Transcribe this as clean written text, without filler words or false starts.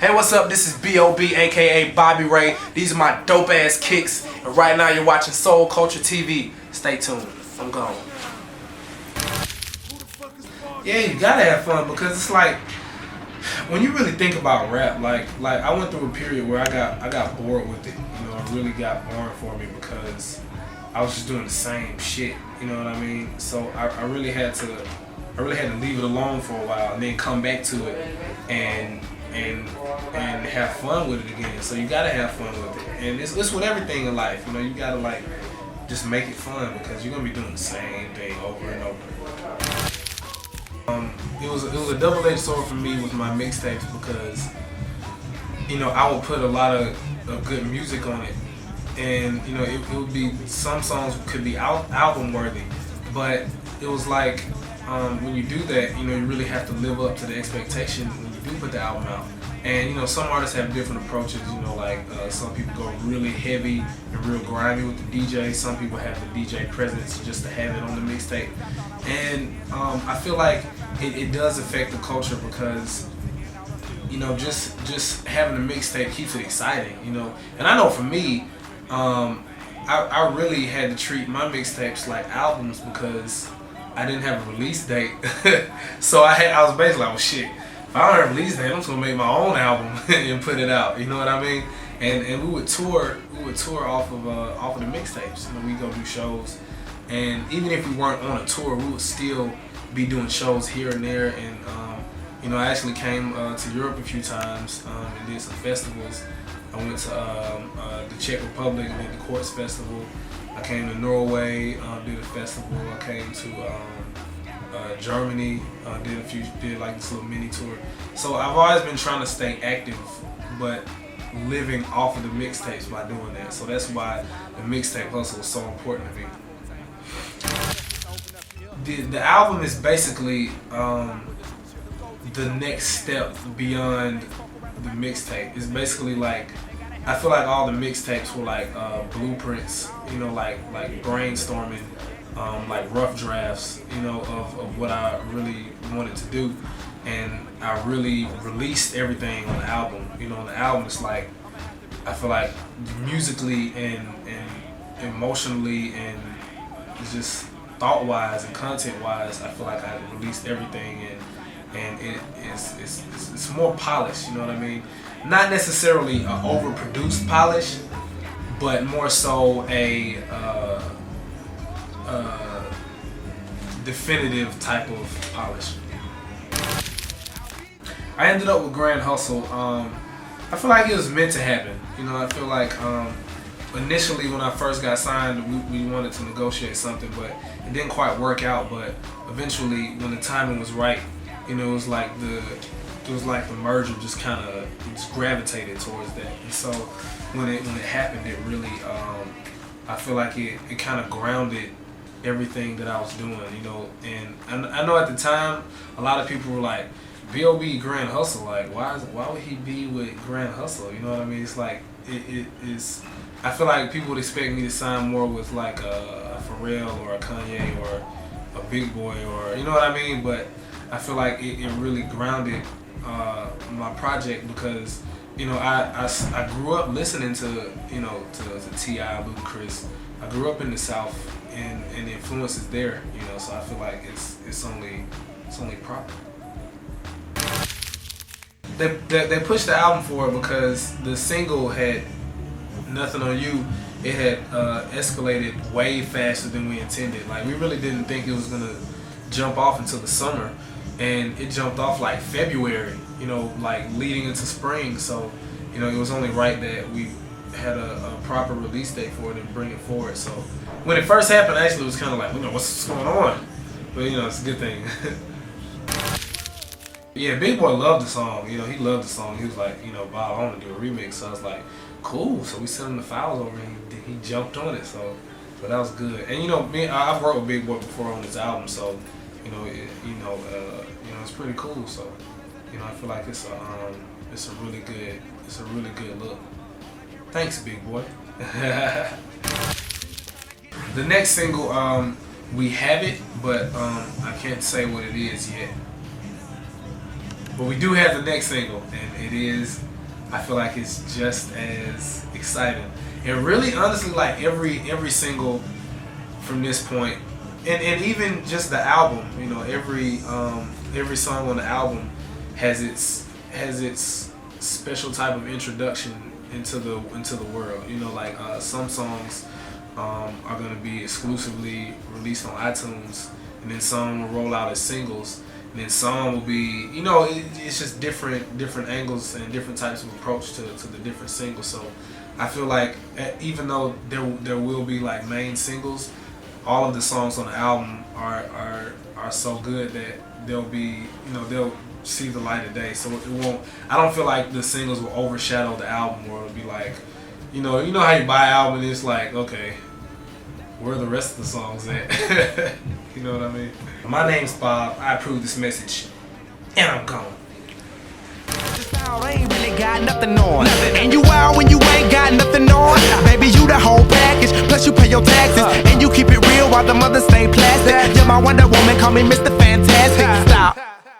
Hey, what's up? This is B.o.B, aka Bobby Ray. These are my dope ass kicks. And right now you're watching SoulCulture TV. Stay tuned. I'm gone. Yeah, you gotta have fun because it's like when you really think about rap, like I went through a period where I got bored with it. You know, it really got boring for me because I was just doing the same shit. You know what I mean? So I really had to leave it alone for a while and then come back to it and have fun with it again. So you gotta have fun with it, and it's with everything in life. You know, you gotta like just make it fun because you're gonna be doing the same thing over and over. It was a double-edged sword for me with my mixtapes because you know I would put a lot of good music on it, and you know it would be some songs could be album worthy, but it was like when you do that, you know you really have to live up to the expectation when you do put the album out. And you know some artists have different approaches. You know, like some people go really heavy and real grimy with the DJ. Some people have the DJ presence just to have it on the mixtape. And I feel like it does affect the culture because you know just having a mixtape keeps it exciting. You know, and I know for me, I really had to treat my mixtapes like albums because I didn't have a release date. So I was basically like, well, shit. If I don't have a release date, I'm just gonna make my own album and put it out. You know what I mean? And we would tour off of the mixtapes. You know, we go do shows, and even if we weren't on a tour, we would still be doing shows here and there. And you know, I actually came to Europe a few times and did some festivals. I went to the Czech Republic and did the Quartz Festival. I came to Norway, did a festival. I came to Germany, did like this little mini tour. So I've always been trying to stay active, but living off of the mixtapes by doing that. So that's why the mixtape hustle is so important to me. The album is basically the next step beyond the mixtape. It's basically like I feel like all the mixtapes were like blueprints, you know, like brainstorming. Like rough drafts, you know, of what I really wanted to do, and I really released everything on the album. You know, on the album it's like I feel like musically and emotionally and just thought-wise and content-wise, I feel like I released everything, and it's more polished. You know what I mean? Not necessarily an overproduced polish, but more so a definitive type of polish. I ended up with Grand Hustle. I feel like it was meant to happen. You know, I feel like initially when I first got signed, we wanted to negotiate something, but it didn't quite work out. But eventually, when the timing was right, you know, it was like the merger just kind of gravitated towards that. And so when it happened, it really I feel like it kind of grounded everything that I was doing, you know. And I know at the time a lot of people were like, B.o.B Grand Hustle, like why would he be with Grand Hustle? You know what I mean? It's like it is. I feel like people would expect me to sign more with like a Pharrell or a Kanye or a Big Boy, or you know what I mean. But I feel like it really grounded my project because you know I grew up listening to you know to T.I., Ludacris. I grew up in the South, and the influence is there, you know. So I feel like it's only proper. They pushed the album forward because the single had Nothing on You. It had escalated way faster than we intended. Like we really didn't think it was gonna jump off until the summer, and it jumped off like February. You know, like leading into spring. So you know it was only right that we had a proper release date for it and bring it forward. So when it first happened, actually it was kind of like, you know, what's going on? But you know, it's a good thing. Yeah, Big Boy loved the song. You know, he loved the song. He was like, you know, Bob, I want to do a remix. So I was like, cool. So we sent him the files over, and he jumped on it. So that was good. And you know, I've worked with Big Boy before on this album, so you know, it's pretty cool. So you know, I feel like it's a really good look. Thanks, Big Boy. The next single, we have it, but I can't say what it is yet. But we do have the next single, and it is I feel like it's just as exciting. And really, honestly, like every single from this point, and even just the album, you know, every song on the album has its special type of introduction into the world. You know, like some songs are gonna be exclusively released on iTunes, and then some will roll out as singles, and then some will be, you know, it's just different angles and different types of approach to the different singles. So I feel like even though there will be like main singles, all of the songs on the album are so good that they'll be, you know, they'll see the light of day. So it won't, I don't feel like the singles will overshadow the album, or it'll be like, you know how you buy an album and it's like, okay, where are the rest of the songs at? You know what I mean? My name's Bob, I approve this message, and I'm gone. I ain't really got nothing on. And you wild when you ain't got nothing on. Baby, you the whole package, plus you pay your taxes. And you keep it real while the mothers stay plastic. You're my Wonder Woman, call me Mr. Fantastic.